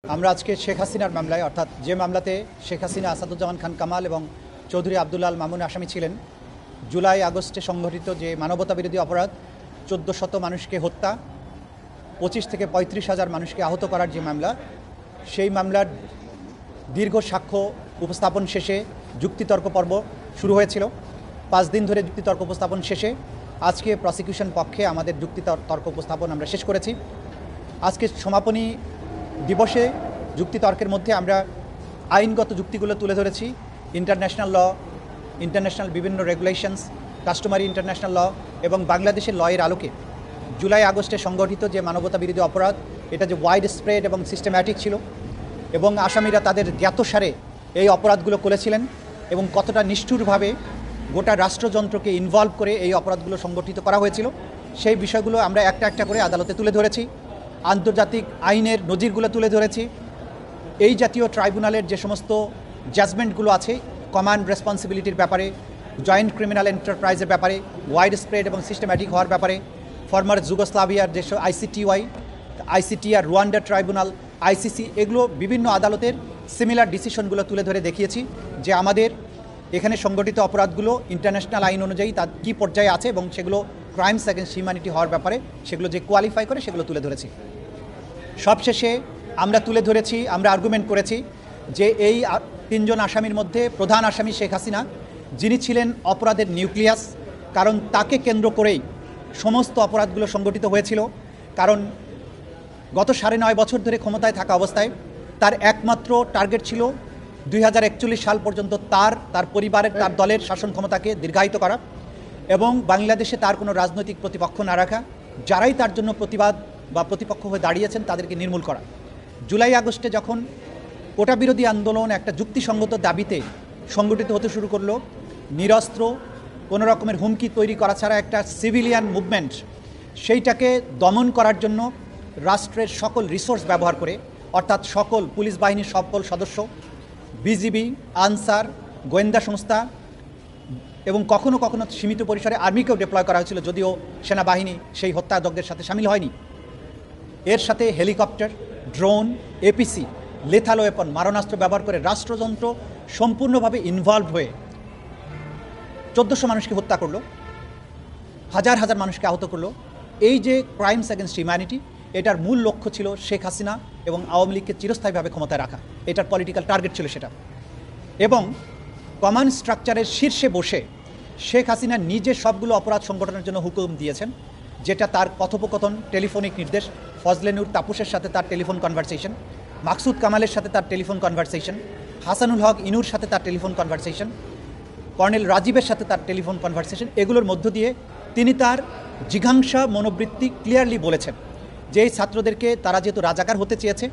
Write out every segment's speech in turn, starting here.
আমরা আজকে শেখ হাসিনার মামলায় অর্থাৎ যে মামলাতে শেখ হাসিনা, আসাদুজ্জামান খান কামাল এবং চৌধুরী আব্দুল্লাহ আল মামুন আসামি ছিলেন, জুলাই আগস্টে সংঘটিত যে মানবতাবিরোধী অপরাধ, ১৪০০ মানুষকে হত্যা, ২৫ থেকে ৩৫,০০০ মানুষকে আহত করার যে মামলা, সেই মামলার দীর্ঘ সাক্ষ্য উপস্থাপন শেষে যুক্তিতর্ক পর্ব শুরু হয়েছিল। ৫ দিন ধরে যুক্তিতর্ক উপস্থাপন শেষে আজকে প্রসিকিউশন পক্ষে আমাদের যুক্তিতর্ক উপস্থাপন আমরা শেষ করেছি। আজকে সমাপনী দিবসে যুক্তিতর্কের মধ্যে আমরা আইনগত যুক্তিগুলো তুলে ধরেছি। ইন্টারন্যাশনাল ল, ইন্টারন্যাশনাল বিভিন্ন রেগুলেশনস, কাস্টমারি ইন্টারন্যাশনাল ল এবং বাংলাদেশের লয়ের আলোকে জুলাই আগস্টে সংগঠিত যে মানবতাবিরোধী অপরাধ, এটা যে ওয়াইড স্প্রেড এবং সিস্টেম্যাটিক ছিল এবং আসামিরা তাদের জ্ঞাতসারে এই অপরাধগুলো করেছিলেন এবং কতটা নিষ্ঠুরভাবে গোটা রাষ্ট্রযন্ত্রকে ইনভলভ করে এই অপরাধগুলো সংগঠিত করা হয়েছিল, সেই বিষয়গুলো আমরা একটা একটা করে আদালতে তুলে ধরেছি। আন্তর্জাতিক আইনের নজিরগুলো তুলে ধরেছি। এই জাতীয় ট্রাইব্যুনালের যে সমস্ত জাজমেন্টগুলো আছে কমান্ড রেসপন্সিবিলিটির ব্যাপারে, জয়েন্ট ক্রিমিনাল এন্টারপ্রাইজের ব্যাপারে, ওয়াইড স্প্রেড এবং সিস্টেম্যাটিক হওয়ার ব্যাপারে, ফর্মার যুগোস্লাভিয়ার যে আইসিটি আর রুয়ান্ডা ট্রাইব্যুনাল, আইসিসি, এগুলো বিভিন্ন আদালতের সিমিলার ডিসিশনগুলো তুলে ধরে দেখিয়েছি যে আমাদের এখানে সংগঠিত অপরাধগুলো ইন্টারন্যাশনাল আইন অনুযায়ী তার কী পর্যায়ে আছে এবং সেগুলো ক্রাইমস অ্যাগেন্স্ট হিউম্যানিটি হওয়ার ব্যাপারে সেগুলো যে কোয়ালিফাই করে সেগুলো তুলে ধরেছি। সবশেষে আমরা তুলে ধরেছি, আমরা আর্গুমেন্ট করেছি যে এই ৩ জন আসামির মধ্যে প্রধান আসামি শেখ হাসিনা, যিনি ছিলেন অপরাধের নিউক্লিয়াস, কারণ তাকে কেন্দ্র করেই সমস্ত অপরাধগুলো সংগঠিত হয়েছিল। কারণ গত ৯.৫ বছর ধরে ক্ষমতায় থাকা অবস্থায় তার একমাত্র টার্গেট ছিল ২০৪১ সাল পর্যন্ত তার পরিবারের, তার দলের শাসন ক্ষমতাকে দীর্ঘায়িত করা এবং বাংলাদেশে তার কোনো রাজনৈতিক প্রতিপক্ষ না রাখা, যারাই তার জন্য প্রতিবাদ বা প্রতিপক্ষ হয়ে দাঁড়িয়েছেন তাদেরকে নির্মূল করা। জুলাই আগস্টে যখন কোটা বিরোধী আন্দোলন একটা যুক্তিসঙ্গত দাবিতে সংগঠিত হতে শুরু করলো, নিরস্ত্র কোনো রকমের হুমকি তৈরি করা ছাড়া একটা সিভিলিয়ান মুভমেন্ট, সেইটাকে দমন করার জন্য রাষ্ট্রের সকল রিসোর্স ব্যবহার করে, অর্থাৎ সকল পুলিশ বাহিনীর সকল সদস্য, বিজিবি, আনসার, গোয়েন্দা সংস্থা এবং কখনো কখনো সীমিত পরিসরে আর্মিকেও ডিপ্লয় করা হয়েছিল, যদিও সেনাবাহিনী সেই হত্যাযজ্ঞের সাথে সামিল হয়নি। এর সাথে helicopter, drone, APC, lethal weapon, মারণাস্ত্র ব্যবহার করে রাষ্ট্রযন্ত্র সম্পূর্ণভাবে ইনভলভ হয়ে ১৪০০ মানুষকে হত্যা করলো, হাজার হাজার মানুষকে আহত করলো। এই যে ক্রাইমস অ্যাগেন্স্ট হিউম্যানিটি, এটার মূল লক্ষ্য ছিল শেখ হাসিনা এবং আওয়ামী লীগকে চিরস্থায়ীভাবে ক্ষমতায় রাখা, এটার পলিটিক্যাল টার্গেট ছিল সেটা। এবং কমান্ড স্ট্রাকচারের শীর্ষে বসে শেখ হাসিনা নিজে সবগুলো অপরাধ সংগঠনের জন্য হুকুম দিয়েছেন, যেটা তার কথোপকথন, টেলিফোনিক নির্দেশ, ফজলে নূর তাপসের সাথে তার টেলিফোন কনভারসেশন, মাকসুদ কামালের সাথে তার টেলিফোন কনভারসেশন, হাসানুল হক ইনুর সাথে তার টেলিফোন কনভারসেশন, কর্নেল রাজীবের সাথে তার টেলিফোন কনভারসেশন, এগুলোর মধ্য দিয়ে তিনি তার জিঘাংসা মনোবৃত্তি ক্লিয়ারলি বলেছেন যে এই ছাত্রদেরকে তারা যেহেতু রাজাকার হতে চেয়েছে,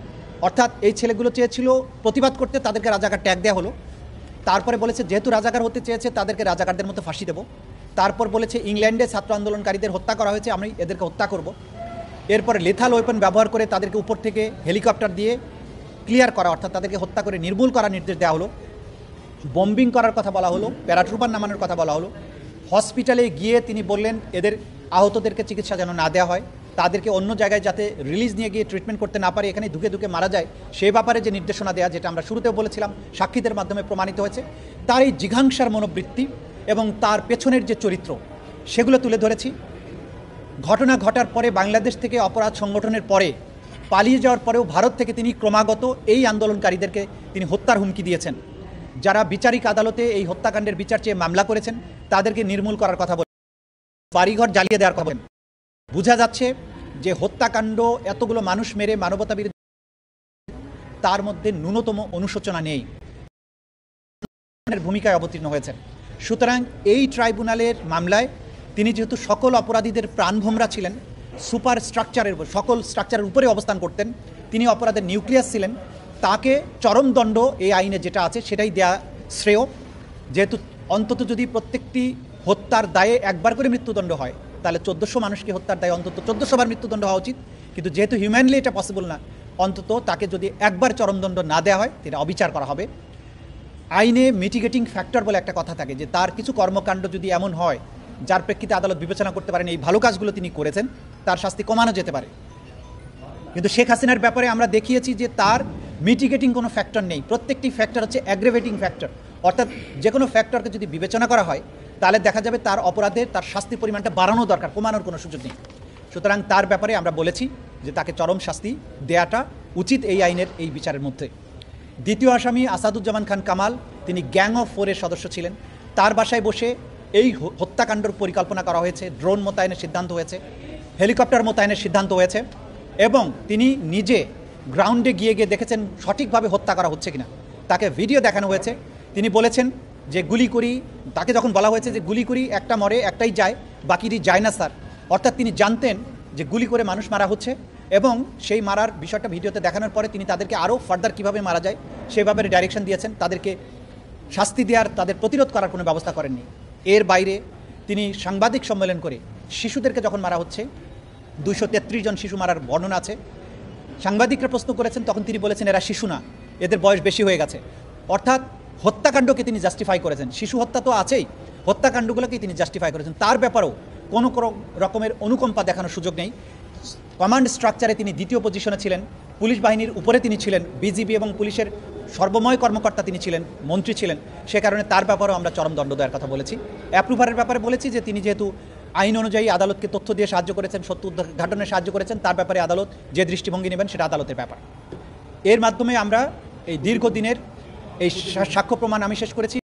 অর্থাৎ এই ছেলেগুলো চেয়েছিল প্রতিবাদ করতে, তাদেরকে রাজাকার ট্যাগ দেওয়া হলো। তারপরে বলেছে যেহেতু রাজাকার হতে চেয়েছে তাদেরকে রাজাকারদের মতো ফাঁসি দেব। তারপর বলেছে ইংল্যান্ডে ছাত্র আন্দোলনকারীদের হত্যা করা হয়েছে, আমি এদেরকে হত্যা করব। এরপরে লেথাল ওয়েপন ব্যবহার করে তাদেরকে উপর থেকে হেলিকপ্টার দিয়ে ক্লিয়ার করা, অর্থাৎ তাদেরকে হত্যা করে নির্মূল করার নির্দেশ দেওয়া হলো। বম্বিং করার কথা বলা হলো, প্যারাট্রুপার নামানোর কথা বলা হলো। হসপিটালে গিয়ে তিনি বললেন এদের আহতদেরকে চিকিৎসা যেন না দেওয়া হয়, তাদেরকে অন্য জায়গায় যাতে রিলিজ নিয়ে গিয়ে ট্রিটমেন্ট করতে না পারে, এখানে ধুকে ধুকে মারা যায়, সে ব্যাপারে যে নির্দেশনা দেওয়া, যেটা আমরা শুরুতেও বলেছিলাম, সাক্ষীদের মাধ্যমে প্রমাণিত হয়েছে। তার এই জিঘাংসার মনোবৃত্তি এবং তার পেছনের যে চরিত্র, সেগুলো তুলে ধরেছি। ঘটনা ঘটার পরে বাংলাদেশ থেকে অপরাধ সংগঠনের পরে পালিয়ে যাওয়ার পরেও ভারত থেকে তিনি ক্রমাগত এই আন্দোলনকারীদেরকে তিনি হত্যার হুমকি দিয়েছেন। যারা বিচারিক আদালতে এই হত্যাকাণ্ডের বিচার চেয়ে মামলা করেছেন তাদেরকে নির্মূল করার কথা বলেন, বাড়িঘর জ্বালিয়ে দেওয়ার কথা বলেন। বোঝা যাচ্ছে যে হত্যাকাণ্ড, এতগুলো মানুষ মেরে মানবতাবিরোধী, তার মধ্যে ন্যূনতম অনুশোচনা নেই, ভূমিকায় অবতীর্ণ হয়েছেন। সুতরাং এই ট্রাইব্যুনালের মামলায় তিনি যেহেতু সকল অপরাধীদের প্রাণভোমরা ছিলেন, সুপার স্ট্রাকচারের, সকল স্ট্রাকচারের উপরে অবস্থান করতেন, তিনি অপরাধের নিউক্লিয়াস ছিলেন, তাকে চরমদণ্ড এই আইনে যেটা আছে সেটাই দেয়া শ্রেয়। যেহেতু অন্তত যদি প্রত্যেকটি হত্যার দায়ে একবার করে মৃত্যুদণ্ড হয়, তাহলে ১৪০০ মানুষকে হত্যার দায়ে অন্তত ১৪০০ বার মৃত্যুদণ্ড হওয়া উচিত। কিন্তু যেহেতু হিউম্যানলি এটা পসিবল না, অন্তত তাকে যদি একবার চরমদণ্ড না দেওয়া হয় সেটা অবিচার করা হবে। আইনে মিটিগেটিং ফ্যাক্টর বলে একটা কথা থাকে, যে তার কিছু কর্মকাণ্ড যদি এমন হয় যার প্রেক্ষিতে আদালত বিবেচনা করতে পারেন এই ভালো কাজগুলো তিনি করেছেন, তার শাস্তি কমানো যেতে পারে। কিন্তু শেখ হাসিনার ব্যাপারে আমরা দেখিয়েছি যে তার মিটিগেটিং কোনো ফ্যাক্টর নেই, প্রত্যেকটি ফ্যাক্টর হচ্ছে অ্যাগ্রেভেটিং ফ্যাক্টর। অর্থাৎ যে কোনো ফ্যাক্টরকে যদি বিবেচনা করা হয় তাহলে দেখা যাবে তার অপরাধের তার শাস্তির পরিমাণটা বাড়ানো দরকার, কমানোর কোনো সুযোগ নেই। সুতরাং তার ব্যাপারে আমরা বলেছি যে তাকে চরম শাস্তি দেয়াটা উচিত এই আইনের এই বিচারের মধ্যে। দ্বিতীয় আসামি আসাদুজ্জামান খান কামাল, তিনি গ্যাং অফ 4-এর সদস্য ছিলেন। তার বাসায় বসে এই হত্যাকাণ্ডের পরিকল্পনা করা হয়েছে, ড্রোন মোতায়েনের সিদ্ধান্ত হয়েছে, হেলিকপ্টার মোতায়েনের সিদ্ধান্ত হয়েছে, এবং তিনি নিজে গ্রাউন্ডে গিয়ে দেখেছেন সঠিকভাবে হত্যা করা হচ্ছে কিনা। তাকে ভিডিও দেখানো হয়েছে, তিনি বলেছেন যে গুলি করি, তাকে যখন বলা হয়েছে যে গুলি করি একটা মরে একটাই যায়, বাকিটি যায় না স্যার, অর্থাৎ তিনি জানতেন যে গুলি করে মানুষ মারা হচ্ছে, এবং সেই মারার বিষয়টা ভিডিওতে দেখানোর পরে তিনি তাদেরকে আরও ফার্দার কীভাবে মারা যায় সেভাবে ডাইরেকশন দিয়েছেন, তাদেরকে শাস্তি দেওয়ার, তাদের প্রতিরোধ করার কোনো ব্যবস্থা করেননি। এর বাইরে তিনি সাংবাদিক সম্মেলন করে শিশুদেরকে যখন মারা হচ্ছে, 233 জন শিশু মারার বর্ণনা আছে, সাংবাদিকরা প্রশ্ন করেছেন, তখন তিনি বলেছেন এরা শিশু না, এদের বয়স বেশি হয়ে গেছে। অর্থাৎ হত্যাকাণ্ডকে তিনি জাস্টিফাই করেছেন, শিশু হত্যা তো আছেই, হত্যাকাণ্ডগুলোকেই তিনি জাস্টিফাই করেছেন। তার ব্যাপারেও কোনো রকমের অনুকম্পা দেখানোর সুযোগ নেই। কমান্ড স্ট্রাকচারে তিনি দ্বিতীয় পজিশনে ছিলেন, পুলিশ বাহিনীর উপরে তিনি ছিলেন, বিজিবি এবং পুলিশের সর্বময় কর্মকর্তা তিনি ছিলেন, মন্ত্রী ছিলেন। সে কারণে তার ব্যাপারেও আমরা চরম দণ্ড দেওয়ার কথা বলেছি। অ্যাপ্রুভারের ব্যাপারে বলেছি যে তিনি যেহেতু আইন অনুযায়ী আদালতকে তথ্য দিয়ে সাহায্য করেছেন, সত্য উদ্ঘাটনে সাহায্য করেছেন, তার ব্যাপারে আদালত যে দৃষ্টিভঙ্গি নেবেন সেটা আদালতের ব্যাপার। এর মাধ্যমে আমরা এই দীর্ঘদিনের এই সাক্ষ্য প্রমাণ আমি শেষ করেছি।